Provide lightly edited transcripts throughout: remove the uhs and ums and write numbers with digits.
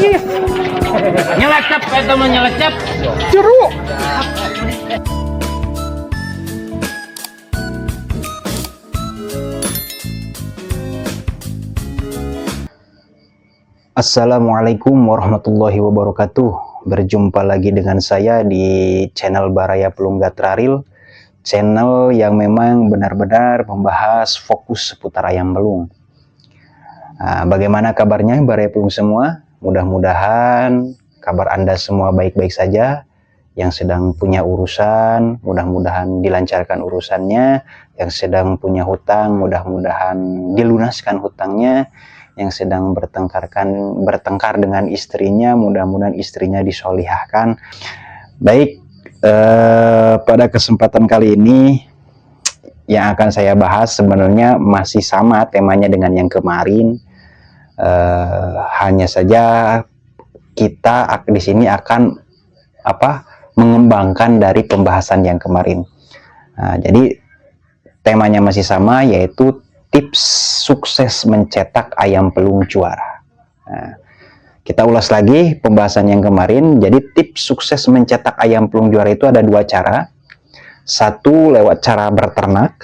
Nyelecep itu mah nyelecep. Jeruk. Assalamualaikum warahmatullahi wabarakatuh. Berjumpa lagi dengan saya di channel Baraya Pelung Gatraril, channel yang memang benar-benar membahas fokus seputar ayam pelung. Nah, bagaimana kabarnya Baraya Pelung semua? Mudah-mudahan kabar Anda semua baik-baik saja. Yang sedang punya urusan, mudah-mudahan dilancarkan urusannya. Yang sedang punya hutang, mudah-mudahan dilunaskan hutangnya. Yang sedang bertengkar dengan istrinya, mudah-mudahan istrinya disolihahkan. Baik, pada kesempatan kali ini yang akan saya bahas sebenarnya masih sama temanya dengan yang kemarin. Hanya saja kita di sini akan mengembangkan dari pembahasan yang kemarin. Nah, jadi temanya masih sama, yaitu tips sukses mencetak ayam pelung juara. Nah, kita ulas lagi pembahasan yang kemarin. Jadi tips sukses mencetak ayam pelung juara itu ada dua cara. Satu lewat cara berternak,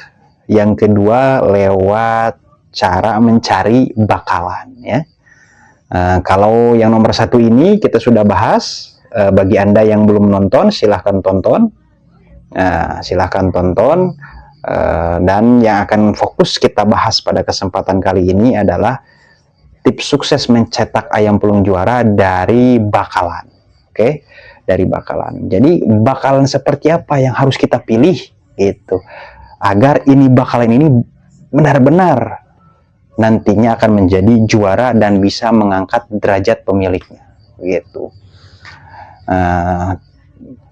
yang kedua lewat cara mencari bakalan. Ya. Kalau yang nomor satu ini kita sudah bahas. Bagi Anda yang belum nonton, silahkan tonton. Silahkan tonton. Dan yang akan fokus kita bahas pada kesempatan kali ini adalah tips sukses mencetak ayam pelung juara dari bakalan. Oke, dari bakalan. Jadi bakalan seperti apa yang harus kita pilih gitu, agar ini bakalan ini benar-benar nantinya akan menjadi juara dan bisa mengangkat derajat pemiliknya gitu.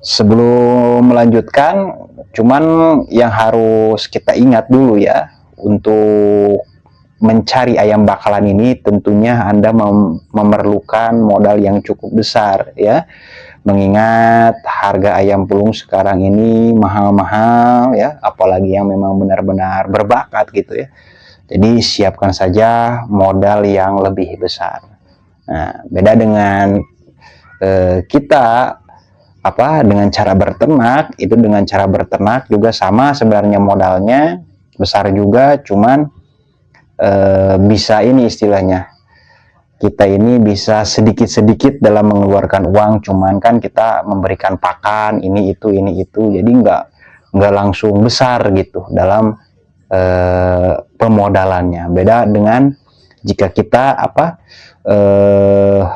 Sebelum melanjutkan, cuman yang harus kita ingat dulu ya, untuk mencari ayam bakalan ini tentunya Anda memerlukan modal yang cukup besar ya, mengingat harga ayam pelung sekarang ini mahal-mahal ya, apalagi yang memang benar-benar berbakat gitu ya. Jadi siapkan saja modal yang lebih besar. Nah, beda dengan kita dengan cara berternak. Itu dengan cara berternak juga sama sebenarnya, modalnya besar juga, cuman bisa ini istilahnya, kita ini bisa sedikit-sedikit dalam mengeluarkan uang, cuman kan kita memberikan pakan ini itu, jadi nggak langsung besar gitu dalam pemodalannya. Beda dengan jika kita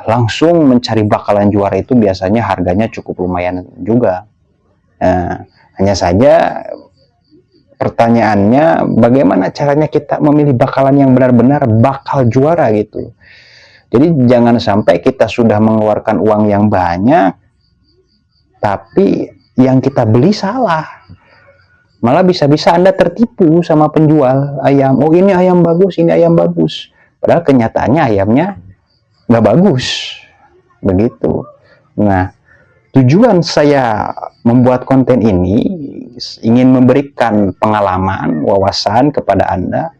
langsung mencari bakalan juara, itu biasanya harganya cukup lumayan juga. Hanya saja pertanyaannya, bagaimana caranya kita memilih bakalan yang benar-benar bakal juara gitu. Jadi jangan sampai kita sudah mengeluarkan uang yang banyak, tapi yang kita beli salah. Malah bisa-bisa Anda tertipu sama penjual ayam. Oh, ini ayam bagus, ini ayam bagus. Padahal kenyataannya ayamnya nggak bagus. Begitu. Nah, tujuan saya membuat konten ini ingin memberikan pengalaman, wawasan kepada Anda,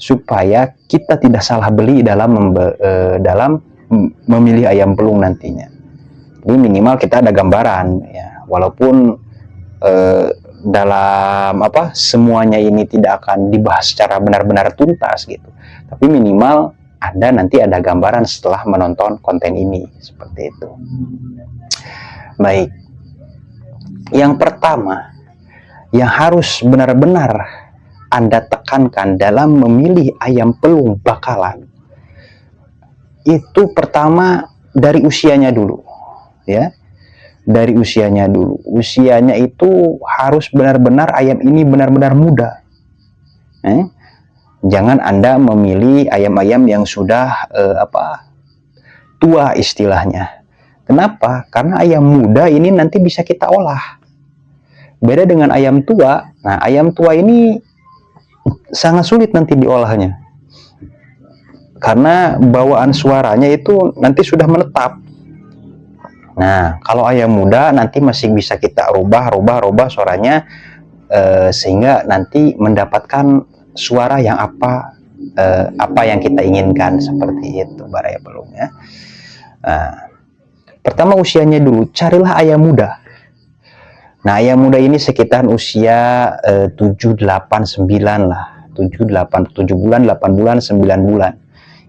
supaya kita tidak salah beli dalam memilih ayam pelung nantinya. Jadi minimal kita ada gambaran ya, walaupun dalam semuanya ini tidak akan dibahas secara benar-benar tuntas gitu, tapi minimal Anda nanti ada gambaran setelah menonton konten ini, seperti itu. Baik, yang pertama yang harus benar-benar Anda tekankan dalam memilih ayam pelung bakalan, itu pertama dari usianya dulu ya. Dari usianya dulu. Usianya itu harus benar-benar ayam ini benar-benar muda. Jangan Anda memilih ayam-ayam yang sudah tua istilahnya. Kenapa? Karena ayam muda ini nanti bisa kita olah. Beda dengan ayam tua. Nah, ayam tua ini sangat sulit nanti diolahnya. Karena bawaan suaranya itu nanti sudah menetap. Nah, kalau ayam muda nanti masih bisa kita rubah suaranya, sehingga nanti mendapatkan suara yang apa yang kita inginkan, seperti itu Baraya Pelung ya. Nah, pertama usianya dulu, carilah ayam muda. Nah, ayam muda ini sekitar usia 7, 8, 9 lah. 7, 8, 7 bulan, 8 bulan, 9 bulan.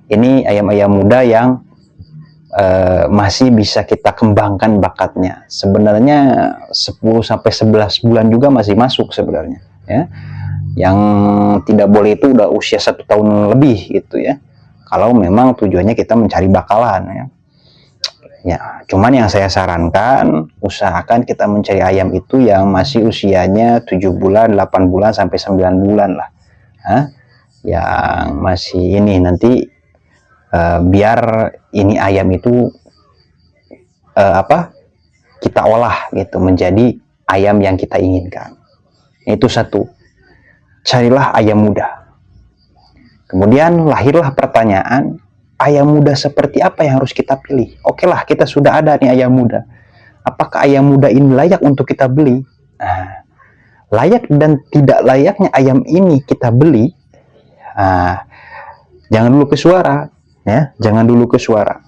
Ini ayam-ayam muda yang masih bisa kita kembangkan bakatnya. Sebenarnya 10 sampai 11 bulan juga masih masuk sebenarnya, ya. Yang tidak boleh itu udah usia 1 tahun lebih gitu ya. Kalau memang tujuannya kita mencari bakalan ya. Ya, cuman yang saya sarankan usahakan kita mencari ayam itu yang masih usianya 7 bulan, 8 bulan sampai 9 bulan lah. Hah? Yang masih ini nanti biar ini ayam itu kita olah gitu menjadi ayam yang kita inginkan. Itu satu, carilah ayam muda. Kemudian lahirlah pertanyaan, ayam muda seperti apa yang harus kita pilih? Oke lah, kita sudah ada nih ayam muda. Apakah ayam muda ini layak untuk kita beli? Nah, layak dan tidak layaknya ayam ini kita beli, jangan dulu ke suara. Ya, jangan dulu ke suara.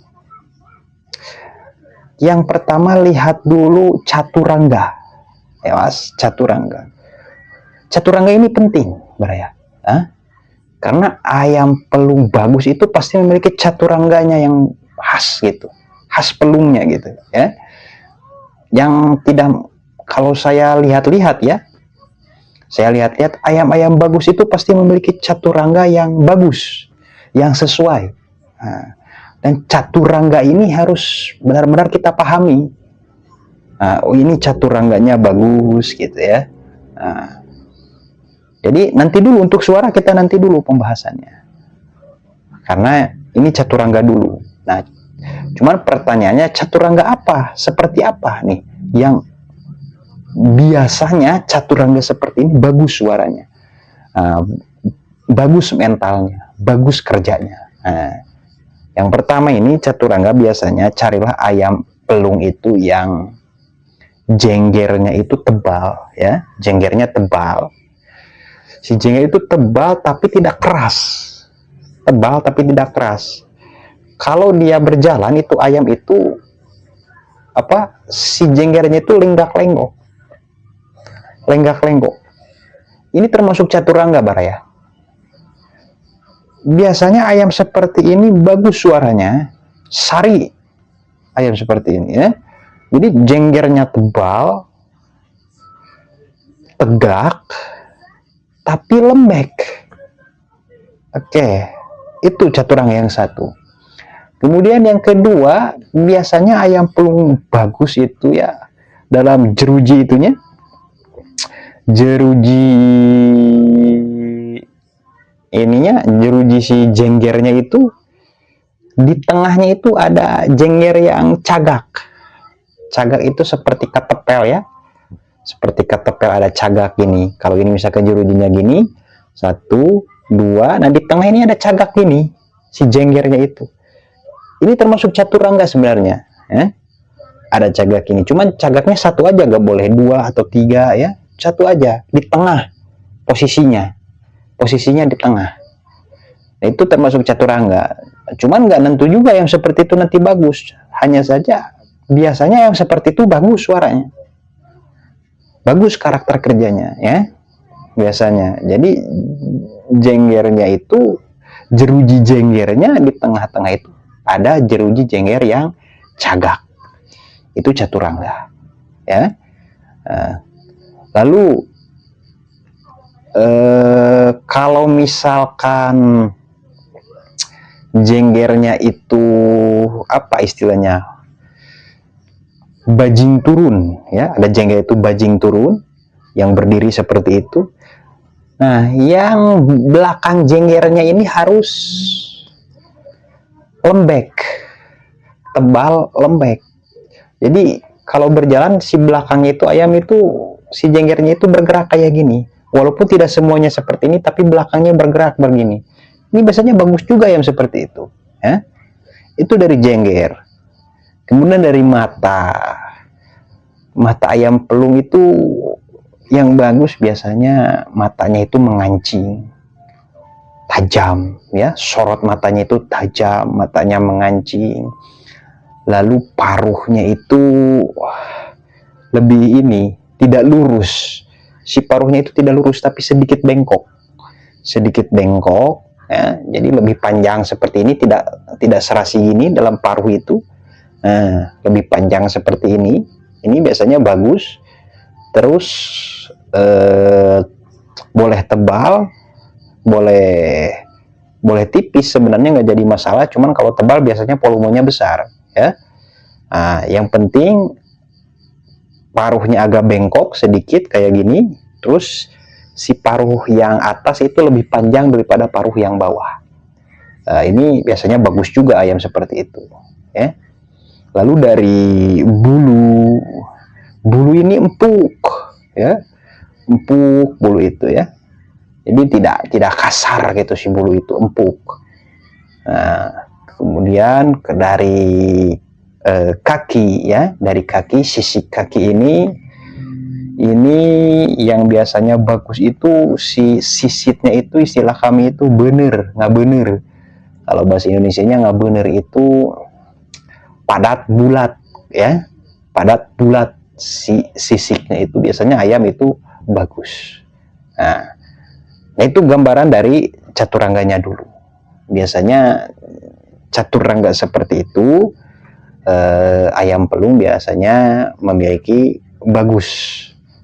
Yang pertama, lihat dulu caturangga. Ya mas, caturangga. Caturangga ini penting, Baraya. Karena ayam pelung bagus itu pasti memiliki caturangganya yang khas gitu. Khas pelungnya gitu ya. Yang tidak, kalau saya lihat-lihat ya, saya lihat-lihat ayam-ayam bagus itu pasti memiliki caturangga yang bagus, yang sesuai. Dan caturangga ini harus benar-benar kita pahami. Oh ini caturangganya bagus gitu ya. Jadi nanti dulu untuk suara kita nanti dulu pembahasannya. Karena ini caturangga dulu. Nah, cuman pertanyaannya caturangga apa? Seperti apa nih yang biasanya caturangga seperti ini bagus suaranya, bagus mentalnya, bagus kerjanya. Yang pertama ini caturangga biasanya carilah ayam pelung itu yang jenggernya itu tebal ya, jenggernya tebal. Si jengger itu tebal tapi tidak keras. Tebal tapi tidak keras. Kalau dia berjalan itu ayam itu si jenggernya itu lenggak-lenggok. Lenggak-lenggok. Ini termasuk caturangga Baraya. Biasanya ayam seperti ini bagus suaranya, sari ayam seperti ini ya. Jadi jenggernya tebal, tegak, tapi lembek. Oke, itu caturangga yang satu. Kemudian yang kedua, biasanya ayam pelung bagus itu ya dalam jeruji itunya, jeruji ininya, jeruji si jenggernya itu di tengahnya itu ada jengger yang cagak. Cagak itu seperti ketepel ya, seperti ketepel ada cagak gini. Kalau ini misalkan jerujinya gini, 1, 2, nah di tengah ini ada cagak gini, si jenggernya itu. Ini termasuk caturangga sebenarnya ya. Ada cagak ini, cuman cagaknya 1 aja, gak boleh 2 atau 3 ya, 1 aja di tengah posisinya di tengah. Nah, itu termasuk caturangga. Cuman nggak nentu juga yang seperti itu nanti bagus. Hanya saja biasanya yang seperti itu bagus suaranya, bagus karakter kerjanya ya biasanya. Jadi jenggernya itu, jeruji jenggernya di tengah-tengah itu ada jeruji jengger yang cagak. Itu caturangga ya. Lalu kalau misalkan jenggernya itu apa istilahnya, bajing turun ya, ada jengger itu bajing turun yang berdiri seperti itu. Nah, yang belakang jenggernya ini harus lembek, tebal, lembek. Jadi kalau berjalan si belakangnya itu ayam itu, si jenggernya itu bergerak kayak gini. Walaupun tidak semuanya seperti ini, tapi belakangnya bergerak begini. Ini biasanya bagus juga yang seperti itu. Ya? Itu dari jengger. Kemudian dari mata. Mata ayam pelung itu yang bagus biasanya matanya itu mengancing. Tajam. Ya, sorot matanya itu tajam, matanya mengancing. lalu paruhnya itu lebih ini, tidak lurus. Si paruhnya itu tidak lurus tapi sedikit bengkok ya, jadi lebih panjang seperti ini, tidak serasi gini dalam paruh itu. Nah, lebih panjang seperti ini biasanya bagus. Terus boleh tebal, boleh tipis, sebenarnya nggak jadi masalah, cuman kalau tebal biasanya volumenya besar ya. Nah, yang penting paruhnya agak bengkok sedikit kayak gini, terus si paruh yang atas itu lebih panjang daripada paruh yang bawah. Nah, ini biasanya bagus juga ayam seperti itu ya. Lalu dari bulu ini empuk ya, empuk bulu itu ya. Jadi tidak kasar gitu, si bulu itu empuk. Nah, kemudian dari kaki ya, dari kaki, sisi kaki ini yang biasanya bagus itu si sisitnya itu, istilah kami itu nggak bener. Kalau bahasa Indonesianya nggak bener itu padat bulat ya, padat bulat. Si sisiknya itu biasanya ayam itu bagus. Nah, itu gambaran dari caturangganya dulu. Biasanya caturangga seperti itu, ayam pelung biasanya memiliki bagus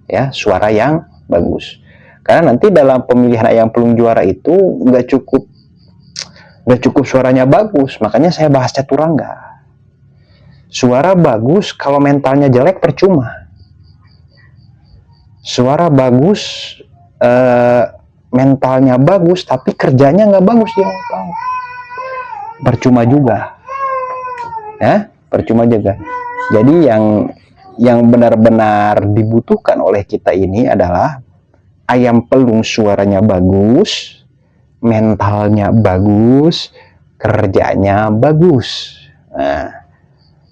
ya, suara yang bagus. Karena nanti dalam pemilihan ayam pelung juara itu nggak cukup suaranya bagus, makanya saya bahas caturangga. Suara bagus kalau mentalnya jelek percuma. Suara bagus, mentalnya bagus tapi kerjanya nggak bagus, dia percuma juga ya, percuma juga. Jadi yang benar-benar dibutuhkan oleh kita ini adalah ayam pelung suaranya bagus, mentalnya bagus, kerjanya bagus.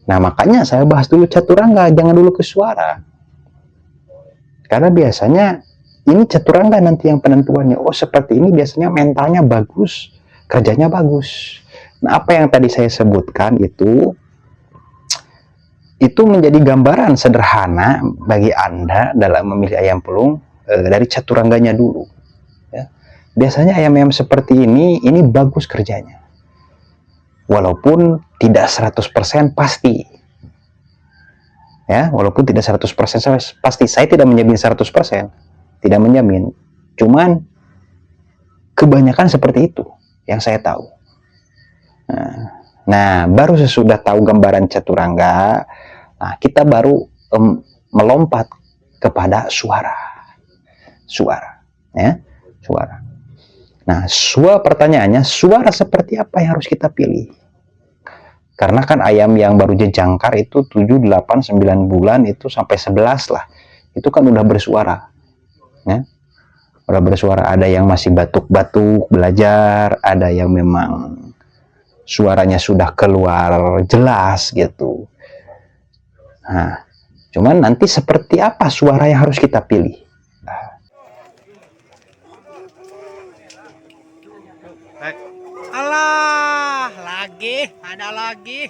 Nah, makanya saya bahas dulu caturangga, jangan dulu ke suara. Karena biasanya ini caturangga nanti yang penentuannya. Oh, seperti ini biasanya mentalnya bagus, kerjanya bagus. Nah, apa yang tadi saya sebutkan itu menjadi gambaran sederhana bagi Anda dalam memilih ayam pelung dari caturangganya dulu. Ya. Biasanya ayam-ayam seperti ini bagus kerjanya. Walaupun tidak 100% pasti. Ya, walaupun tidak 100% pasti. Saya tidak menjamin 100%. Tidak menjamin. Cuman kebanyakan seperti itu yang saya tahu. Nah, baru sesudah tahu gambaran caturangga, nah, kita baru melompat kepada suara, ya, suara. Nah, pertanyaannya, suara seperti apa yang harus kita pilih? Karena kan ayam yang baru jangkar itu 7, 8, 9 bulan itu sampai 11 lah, itu kan udah bersuara, ya. Udah bersuara. Ada yang masih batuk-batuk belajar, ada yang memang suaranya sudah keluar jelas gitu. Nah, cuman nanti seperti apa suara yang harus kita pilih? Alah, ada lagi.